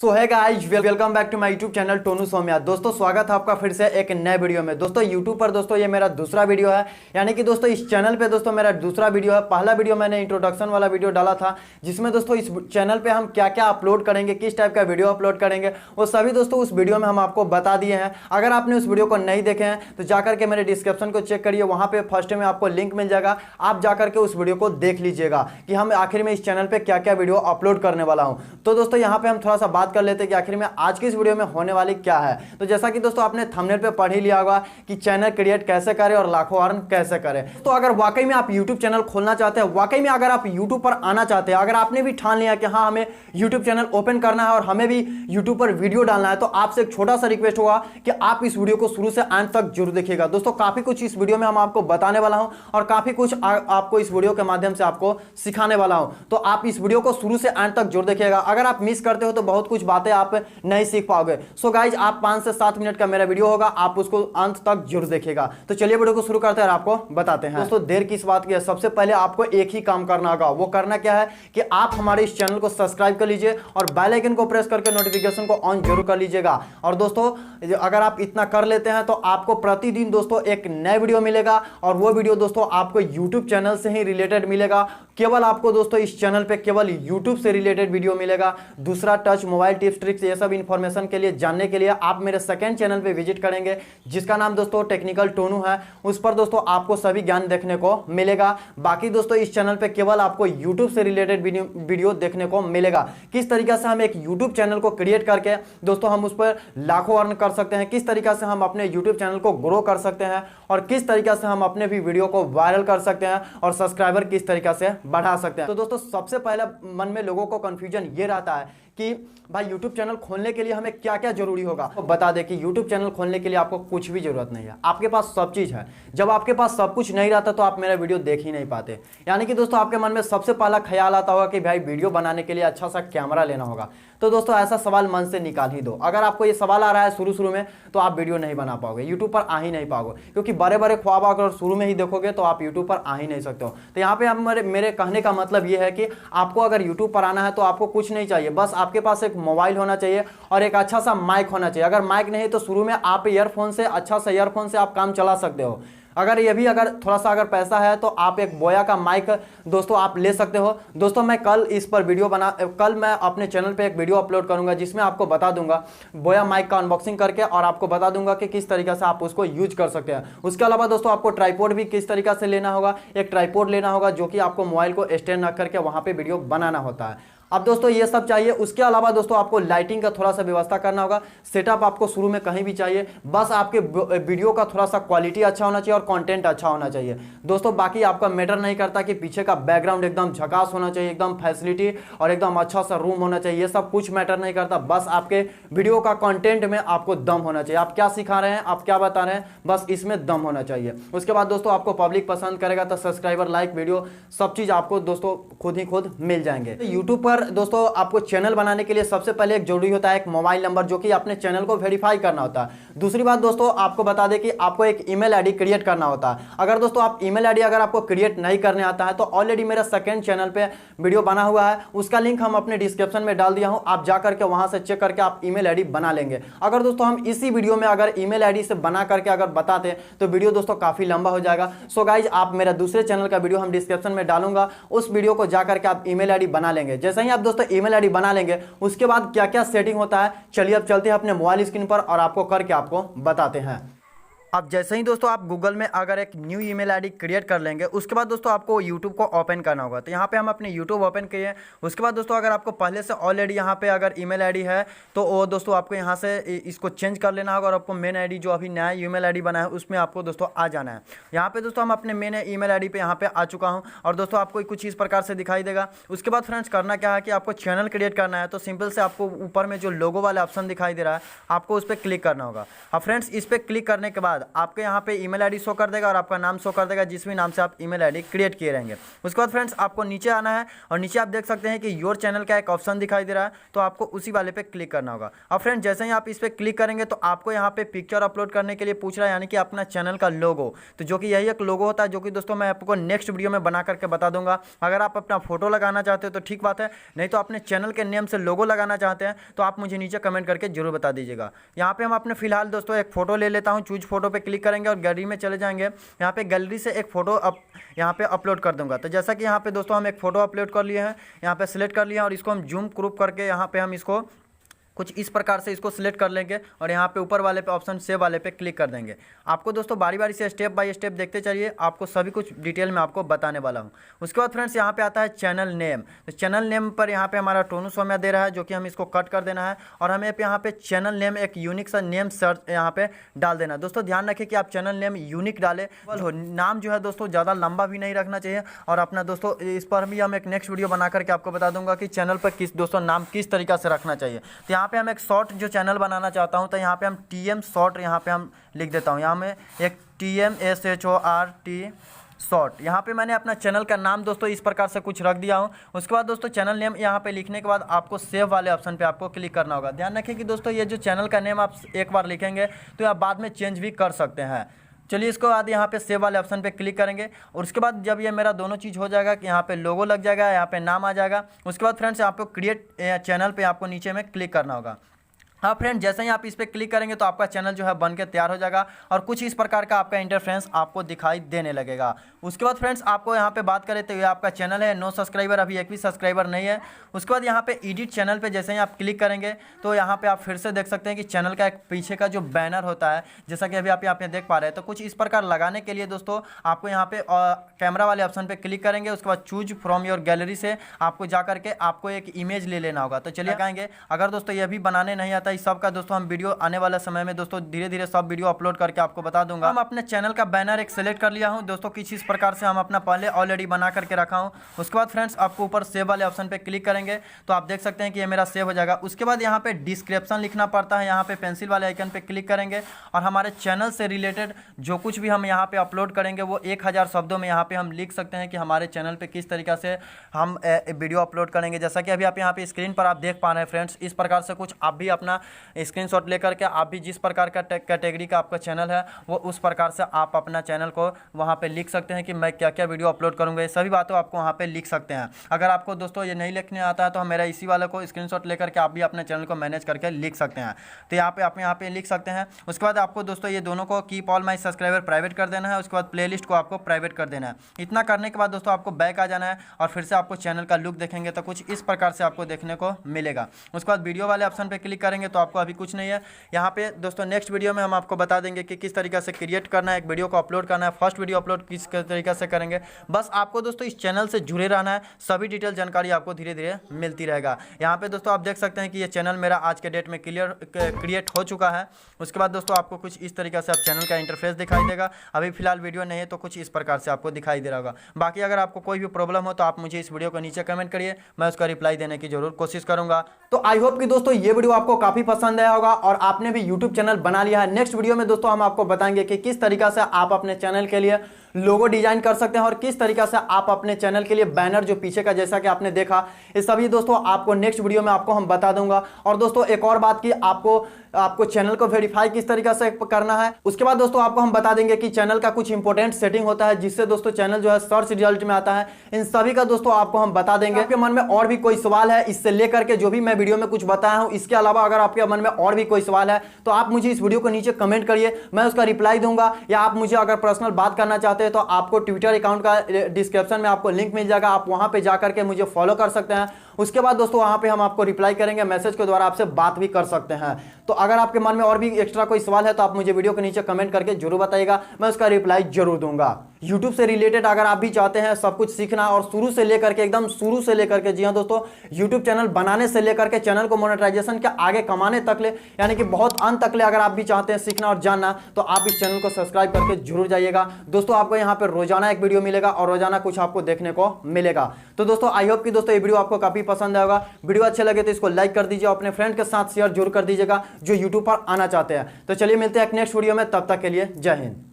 So hi guys, welcome back to my YouTube channel टोनुसोम्या। दोस्तों स्वागत है आपका फिर से एक नए वीडियो में। दोस्तों यूट्यूब पर दोस्तों ये मेरा दूसरा वीडियो है, यानी कि दोस्तों इस चैनल पे दोस्तों मेरा दूसरा वीडियो है। पहला वीडियो मैंने इंट्रोडक्शन वाला वीडियो डाला था, जिसमें दोस्तों इस चैनल पे हम क्या क्या अपलोड करेंगे, किस टाइप का वीडियो अपलोड करेंगे, वो सभी दोस्तों उस वीडियो में हम आपको बता दिए हैं। अगर आपने उस वीडियो को नहीं देखे हैं तो जाकर के मेरे डिस्क्रिप्शन को चेक करिए, वहाँ पे फर्स्ट में आपको लिंक मिल जाएगा। आप जाकर के उस वीडियो को देख लीजिएगा कि हम आखिर में इस चैनल पर क्या क्या वीडियो अपलोड करने वाला हूँ। तो दोस्तों यहाँ पे हम थोड़ा सा बात कर लेते हैं कि आखिर में आज की इस वीडियो में होने वाली क्या है। तो जैसा कि दोस्तों आपने थंबनेल पे पढ़ ही लिया होगा कि चैनल क्रिएट कैसे करें और लाखों अर्न कैसे करें। तो अगर वाकई में आप YouTube चैनल खोलना चाहते हैं, वाकई में अगर आप YouTube पर आना चाहते हैं, अगर आपने भी ठान लिया कि हाँ हमें YouTube चैनल ओपन करना है और हमें भी YouTube पर वीडियो डालना है, तो आपसे एक छोटा सा रिक्वेस्ट होगा कि आप इस वीडियो को शुरू से अंत तक जरूर देखिएगा। दोस्तों काफी कुछ इस वीडियो में हम आपको बताने वाला हूं और काफी कुछ आपको इस वीडियो के माध्यम से आपको सिखाने वाला हूं। तो आप इस वीडियो को शुरू से अंत तक जरूर देखिएगा। अगर आप मिस करते हो तो बहुत कुछ बातें आप नहीं सीख पाओगे। सो गाइज आप 5 से 7 मिनट का मेरा वीडियो होगा, आप उसको अंत तक जरूर देखिएगा। तो चलिए वीडियो को शुरू करते हैं और आपको बताते हैं। दोस्तों देर किस बात की है, सबसे पहले आपको एक ही काम करना होगा। वो करना क्या है कि आप हमारे इस चैनल को सब्सक्राइब कर लीजिए और बेल आइकन को प्रेस करके नोटिफिकेशन को ऑन जरूर कर लीजिएगा। और दोस्तों अगर आप इतना कर लेते हैं तो आपको प्रतिदिन दोस्तों एक नया वीडियो मिलेगा, और वो वीडियो दोस्तों आपको यूट्यूब चैनल से ही रिलेटेड मिलेगा। केवल आपको दोस्तों इस चैनल पे केवल यूट्यूब से रिलेटेड वीडियो मिलेगा। दूसरा टच, मोबाइल टिप्स, ट्रिक्स, ये सब इंफॉर्मेशन के लिए जानने के लिए आप मेरे सेकंड चैनल पे विजिट करेंगे, जिसका नाम दोस्तों टेक्निकल टोनू है। उस पर दोस्तों आपको सभी ज्ञान देखने को मिलेगा। बाकी दोस्तों इस चैनल पे केवल आपको यूट्यूब से रिलेटेड वीडियो देखने को मिलेगा। किस तरीके से हम एक यूट्यूब चैनल को क्रिएट करके दोस्तों हम उस पर लाखों अर्न कर सकते हैं, किस तरीके से हम अपने यूट्यूब चैनल को ग्रो कर सकते हैं, और किस तरीके से हम अपने भी वीडियो को वायरल कर सकते हैं, और सब्सक्राइबर किस तरीके से बढ़ा सकते हैं। तो दोस्तों सबसे पहले मन में लोगों को कंफ्यूजन ये रहता है कि भाई YouTube चैनल खोलने के लिए हमें क्या क्या जरूरी होगा। तो बता दें कि YouTube चैनल खोलने के लिए आपको कुछ भी जरूरत नहीं है, आपके पास सब चीज़ है। जब आपके पास सब कुछ नहीं रहता तो आप मेरा वीडियो देख ही नहीं पाते। यानी कि दोस्तों आपके मन में सबसे पहला ख्याल आता होगा कि भाई वीडियो बनाने के लिए अच्छा सा कैमरा लेना होगा। तो दोस्तों ऐसा सवाल मन से निकाल ही दो। अगर आपको ये सवाल आ रहा है शुरू में, तो आप वीडियो नहीं बना पाओगे, यूट्यूब पर आ ही नहीं पाओगे, क्योंकि बड़े बड़े ख्वाब अगर शुरू में ही देखोगे तो आप यूट्यूब पर आ ही नहीं सकते हो। तो यहाँ पे मेरे कहने का मतलब ये है कि आपको अगर यूट्यूब पर आना है तो आपको कुछ नहीं चाहिए, बस आपके पास एक मोबाइल होना चाहिए और एक अच्छा सा माइक होना चाहिए। अगर माइक नहीं तो शुरू में आप ईयरफोन से, अच्छा सा ईयरफोन से आप काम चला सकते हो। अगर ये भी अगर थोड़ा सा अगर पैसा है तो आप एक बोया का माइक दोस्तों आप ले सकते हो। दोस्तों मैं कल इस पर कल मैं अपने चैनल पे एक वीडियो अपलोड करूंगा, जिसमें आपको बता दूंगा बोया माइक का अनबॉक्सिंग करके, और आपको बता दूंगा कि किस तरीके से आप उसको यूज कर सकते हैं। उसके अलावा दोस्तों आपको ट्राइपॉड भी किस तरीके से लेना होगा, एक ट्राइपॉड लेना होगा जो कि आपको मोबाइल को स्टैंड रख करके वहां पर वीडियो बनाना होता है। अब दोस्तों ये सब चाहिए। उसके अलावा दोस्तों आपको लाइटिंग का थोड़ा सा व्यवस्था करना होगा। सेटअप आपको शुरू में कहीं भी चाहिए, बस आपके वीडियो का थोड़ा सा क्वालिटी अच्छा होना चाहिए और कंटेंट अच्छा होना चाहिए। दोस्तों बाकी आपका मैटर नहीं करता कि पीछे का बैकग्राउंड एकदम झकास होना चाहिए, एकदम फैसिलिटी और एकदम अच्छा सा रूम होना चाहिए, ये सब कुछ मैटर नहीं करता। बस आपके वीडियो का कंटेंट में आपको दम होना चाहिए। आप क्या सिखा रहे हैं, आप क्या बता रहे हैं, बस इसमें दम होना चाहिए। उसके बाद दोस्तों आपको पब्लिक पसंद करेगा तो सब्सक्राइबर, लाइक, वीडियो सब चीज़ आपको दोस्तों खुद ही खुद मिल जाएंगे। तो यूट्यूब पर दोस्तों आपको चैनल बनाने के लिए सबसे पहले एक जरूरी होता है एक मोबाइल नंबर, जो कि अपने चैनल को वेरीफाई करना होता है। दूसरी बात दोस्तों आपको बता दें कि आपको एक ईमेल आईडी क्रिएट करना होता है। अगर दोस्तों आप ईमेल आईडी अगर आपको क्रिएट नहीं करने आता है तो ऑलरेडी मेरा सेकंड चैनल पे वीडियो बना हुआ है, उसका लिंक हम अपने डिस्क्रिप्शन में डाल दिया हूं। आप जाकर के वहां से चेक करके आप ईमेल आईडी बना लेंगे। अगर दोस्तों हम इसी वीडियो में अगर ईमेल आईडी से बना करके अगर बताते तो वीडियो दोस्तों काफी लंबा हो जाएगा। सो गाइज आप मेरा दूसरे चैनल का वीडियो हम डिस्क्रिप्शन में डालूंगा, उस वीडियो को जाकर के आप ईमेल आईडी बना लेंगे। जैसे ही आप दोस्तों ईमेल आईडी बना लेंगे, उसके बाद क्या क्या सेटिंग होता है, चलिए अब चलते हैं अपने मोबाइल स्क्रीन पर और आपको करके आपको बताते हैं। अब जैसे ही दोस्तों आप गूगल में अगर एक न्यू ईमेल आईडी क्रिएट कर लेंगे, उसके बाद दोस्तों आपको यूट्यूब को ओपन करना होगा। तो यहाँ पे हम अपने यूट्यूब ओपन किए। उसके बाद दोस्तों अगर आपको पहले से ऑलरेडी यहाँ पे अगर ईमेल आईडी है तो वो दोस्तों आपको यहाँ से इसको चेंज कर लेना होगा, और आपको मेन आईडी जो अभी नया ईमेल आईडी बना है उसमें आपको दोस्तों आ जाना है। यहाँ पे दोस्तों हम अपने मेन ईमेल आईडी पे यहाँ पे आ चुका हूँ, और दोस्तों आपको कुछ इस प्रकार से दिखाई देगा। उसके बाद फ्रेंड्स करना क्या है कि आपको चैनल क्रिएट करना है। तो सिंपल से आपको ऊपर में जो लोगो वाला ऑप्शन दिखाई दे रहा है, आपको उस पर क्लिक करना होगा। अब फ्रेंड्स इस पर क्लिक करने के बाद बाद आपके यहाँ पे ईमेल आईडी शो कर देगा और आपका नाम शो कर देगा, जिस भी नाम से आप ईमेल आईडी क्रिएट किए रहेंगे। उसके बाद फ्रेंड्स आपको नीचे आना है और नीचे आप देख सकते हैं कि योर चैनल का एक ऑप्शन दिखाई दे रहा है, तो आपको उसी वाले पे क्लिक करना होगा। और फ्रेंड्स जैसे ही आप इस पर क्लिक करेंगे तो आपको यहाँ पे पिक्चर अपलोड करने के लिए पूछ रहा है, यानी कि अपना चैनल का लोगो, तो जो कि यही एक लोगो होता है, जो कि दोस्तों मैं आपको नेक्स्ट वीडियो में बना करके बता दूंगा। अगर आप अपना फोटो लगाना चाहते हो तो ठीक बात है, नहीं तो अपने चैनल के नेम से लोगो लगाना चाहते हैं तो आप मुझे नीचे कमेंट करके जरूर बता दीजिएगा। यहाँ पे हम अपने फिलहाल दोस्तों एक फोटो ले लेता हूँ, चूज फोटो पे क्लिक करेंगे और गैलरी में चले जाएंगे। यहाँ पे गैलरी से एक फोटो यहाँ पे अपलोड कर दूंगा। तो जैसा कि यहाँ पे दोस्तों हम एक फोटो अपलोड कर लिए हैं, यहाँ पे सिलेक्ट कर लिया और इसको हम जूम क्रॉप करके यहाँ पे हम इसको कुछ इस प्रकार से इसको सिलेक्ट कर लेंगे और यहाँ पे ऊपर वाले पे ऑप्शन सेव वाले पे क्लिक कर देंगे। आपको दोस्तों बारी बारी से स्टेप बाय स्टेप देखते चलिए, आपको सभी कुछ डिटेल में आपको बताने वाला हूँ। उसके बाद फ्रेंड्स यहाँ पे आता है चैनल नेम। तो चैनल नेम पर यहाँ पे हमारा टोनुसोम्या दे रहा है, जो कि हम इसको कट कर देना है और हमें यहाँ पे चैनल नेम एक यूनिक सा नेम सर्च यहाँ पे डाल देना। दोस्तों ध्यान रखें कि आप चैनल नेम यूनिक डालें, नाम जो है दोस्तों ज़्यादा लंबा भी नहीं रखना चाहिए। और अपना दोस्तों इस पर भी हम एक नेक्स्ट वीडियो बना करके आपको बता दूंगा कि चैनल पर किस दोस्तों नाम किस तरीका से रखना चाहिए। तो यहाँ पे हम एक शॉर्ट जो चैनल बनाना चाहता हूँ, तो यहाँ पे हम TM शॉर्ट यहाँ पे हम लिख देता हूँ। यहाँ में एक TMSHORT शॉर्ट, यहाँ पे मैंने अपना चैनल का नाम दोस्तों इस प्रकार से कुछ रख दिया हूँ। उसके बाद दोस्तों चैनल नेम यहाँ पे लिखने के बाद आपको सेव वाले ऑप्शन पे आपको क्लिक करना होगा। ध्यान रखें कि दोस्तों ये जो चैनल का नेम आप एक बार लिखेंगे तो आप बाद में चेंज भी कर सकते हैं। चलिए इसको बाद यहाँ पे सेव वाले ऑप्शन पे क्लिक करेंगे और उसके बाद जब ये मेरा दोनों चीज़ हो जाएगा कि यहाँ पे लोगो लग जाएगा, यहाँ पे नाम आ जाएगा। उसके बाद फ्रेंड्स आपको क्रिएट चैनल पे आपको नीचे में क्लिक करना होगा। हाँ फ्रेंड, जैसे ही आप इस पर क्लिक करेंगे तो आपका चैनल जो है बन के तैयार हो जाएगा और कुछ इस प्रकार का आपका इंटरफेरेंस आपको दिखाई देने लगेगा। उसके बाद फ्रेंड्स आपको यहाँ पे बात करें तो ये आपका चैनल है, 9 सब्सक्राइबर, अभी एक भी सब्सक्राइबर नहीं है। उसके बाद यहाँ पे एडिट चैनल पे जैसे ही आप क्लिक करेंगे तो यहाँ पे आप फिर से देख सकते हैं कि चैनल का एक पीछे का जो बैनर होता है, जैसा कि अभी आप यहाँ पे देख पा रहे हैं, तो कुछ इस प्रकार लगाने के लिए दोस्तों आपको यहाँ पे कैमरा वाले ऑप्शन पे क्लिक करेंगे। उसके बाद चूज फ्रॉम योर गैलरी से आपको जा करके आपको एक इमेज ले लेना होगा। तो चलिए लगाएंगे। अगर दोस्तों ये भी बनाने नहीं आता, इस सब का दोस्तों हम वीडियो आने वाला समय में दोस्तों धीरे धीरे सब वीडियो अपलोड करके आपको बता दूंगा। हम अपने चैनल का बैनर एक सेलेक्ट कर लिया हूं दोस्तों, किसी इस प्रकार से हम अपना पहले ऑलरेडी बना करके रखा हूं। उसके बाद फ्रेंड्स आपको ऊपर सेव वाले ऑप्शन पे क्लिक करेंगे तो आप देख सकते हैं कि ये मेरा सेव हो जाएगा। उसके बाद यहाँ पे डिस्क्रिप्शन लिखना पड़ता है, यहाँ पे पेंसिल वाले आइकन पे क्लिक करेंगे और हमारे चैनल से रिलेटेड जो कुछ भी हम यहाँ पे अपलोड करेंगे वो 1000 शब्दों में यहाँ पे हम लिख सकते हैं कि हमारे चैनल पे किस तरीका से हम वीडियो अपलोड करेंगे। जैसा कि अभी आप यहाँ पे स्क्रीन पर आप देख पा रहे हैं फ्रेंड्स, इस प्रकार से कुछ आप भी अपना स्क्रीनशॉट लेकर के आप भी जिस प्रकार का कैटेगरी का आपका चैनल है वो उस प्रकार से आप अपना चैनल को वहाँ पे लिख सकते हैं कि मैं क्या क्या वीडियो अपलोड करूँगा। ये सभी बातों आपको वहाँ पे लिख सकते हैं। अगर आपको दोस्तों ये नहीं लिखने आता है तो मेरा इसी वाले को स्क्रीनशॉट लेकर के आप भी अपने चैनल को मैनेज करके लिख सकते हैं। तो यहाँ पे आप यहाँ पे लिख सकते हैं। उसके बाद आपको दोस्तों ये दोनों को keep all my subscriber private कर देना है। उसके बाद प्लेलिस्ट को आपको प्राइवेट कर देना है। इतना करने के बाद दोस्तों आपको बैक आ जाना है और फिर से आपको चैनल का लुक देखेंगे तो कुछ इस प्रकार से आपको देखने को मिलेगा। उसके बाद वीडियो वाले ऑप्शन पे क्लिक करेंगे तो आपको अभी कुछ नहीं है। यहाँ पे दोस्तों नेक्स्ट वीडियो में हम आपको बता देंगे कि किस तरीके से क्रिएट करना है, एक वीडियो को अपलोड करना है, फर्स्ट वीडियो अपलोड किस तरीके से करेंगे। बस आपको दोस्तों इस चैनल से जुड़े रहना है, सभी डिटेल जानकारी आपको धीरे धीरे मिलती रहेगा। यहाँ पे दोस्तों आप देख सकते हैं कि ये चैनल मेरा आज के डेट में क्रिएट हो चुका है। उसके बाद दोस्तों आपको कुछ इस तरीके से आप चैनल का इंटरफेस दिखाई देगा। अभी फिलहाल वीडियो नहीं है तो कुछ इस प्रकार से आपको दिखाई दे रहा होगा। बाकी अगर आपको कोई भी प्रॉब्लम हो तो आप मुझे इस वीडियो को नीचे कमेंट करिए, मैं उसका रिप्लाई देने की जरूर कोशिश करूंगा। तो आई होप कि दोस्तों ये वीडियो आपको काफी पसंद आया होगा और आपने भी यूट्यूब चैनल बना लिया है। नेक्स्ट वीडियो में दोस्तों हम आपको बताएंगे कि किस तरीका से आप अपने चैनल के लिए लोगो डिजाइन कर सकते हैं और किस तरीका से आप अपने चैनल के लिए बैनर जो पीछे का जैसा कि आपने देखा, ये सभी दोस्तों आपको नेक्स्ट वीडियो में आपको हम बता दूंगा। और दोस्तों एक और बात की आपको चैनल को वेरीफाई किस तरीका से करना है, उसके बाद दोस्तों आपको हम बता देंगे कि चैनल का कुछ इंपॉर्टेंट सेटिंग होता है जिससे दोस्तों चैनल जो है सर्च रिजल्ट में आता है। इन सभी का दोस्तों आपको हम बता देंगे। आपके मन में और भी कोई सवाल है इससे लेकर के जो भी मैं वीडियो में कुछ बताया हूं, इसके अलावा अगर आपके मन में और भी कोई सवाल है तो आप मुझे इस वीडियो को नीचे कमेंट करिए, मैं उसका रिप्लाई दूंगा। या आप मुझे अगर पर्सनल बात करना चाहते हैं तो आपको ट्विटर अकाउंट का डिस्क्रिप्शन में आपको लिंक मिल जाएगा, आप वहां पे जाकर के मुझे फॉलो कर सकते हैं। उसके बाद दोस्तों वहां पे हम आपको रिप्लाई करेंगे, मैसेज के द्वारा आपसे बात भी कर सकते हैं। तो अगर आपके मन में और भी एक्स्ट्रा कोई सवाल है तो आप मुझे वीडियो के नीचे कमेंट करके जरूर बताइएगा, मैं उसका रिप्लाई जरूर दूंगा। यूट्यूब से रिलेटेड अगर आप भी चाहते हैं सब कुछ सीखना और शुरू से लेकर के एकदम शुरू से लेकर के, जी हाँ दोस्तों, यूट्यूब चैनल बनाने से लेकर के चैनल को मोनेटाइजेशन के आगे कमाने तक ले, यानी कि बहुत अंत तक ले अगर आप भी चाहते हैं सीखना और जानना, तो आप इस चैनल को सब्सक्राइब करके जरूर जाइएगा दोस्तों। आपको यहाँ पे रोजाना एक वीडियो मिलेगा और रोजाना कुछ आपको देखने को मिलेगा। तो दोस्तों आई होप कि दोस्तों ये वीडियो आपको काफी पसंद आएगा। वीडियो अच्छे लगे तो इसको लाइक कर दीजिए, अपने फ्रेंड के साथ शेयर जरूर कर दीजिएगा जो यूट्यूब पर आना चाहते हैं। तो चलिए मिलते हैं एक नेक्स्ट वीडियो में, तब तक के लिए जय हिंद।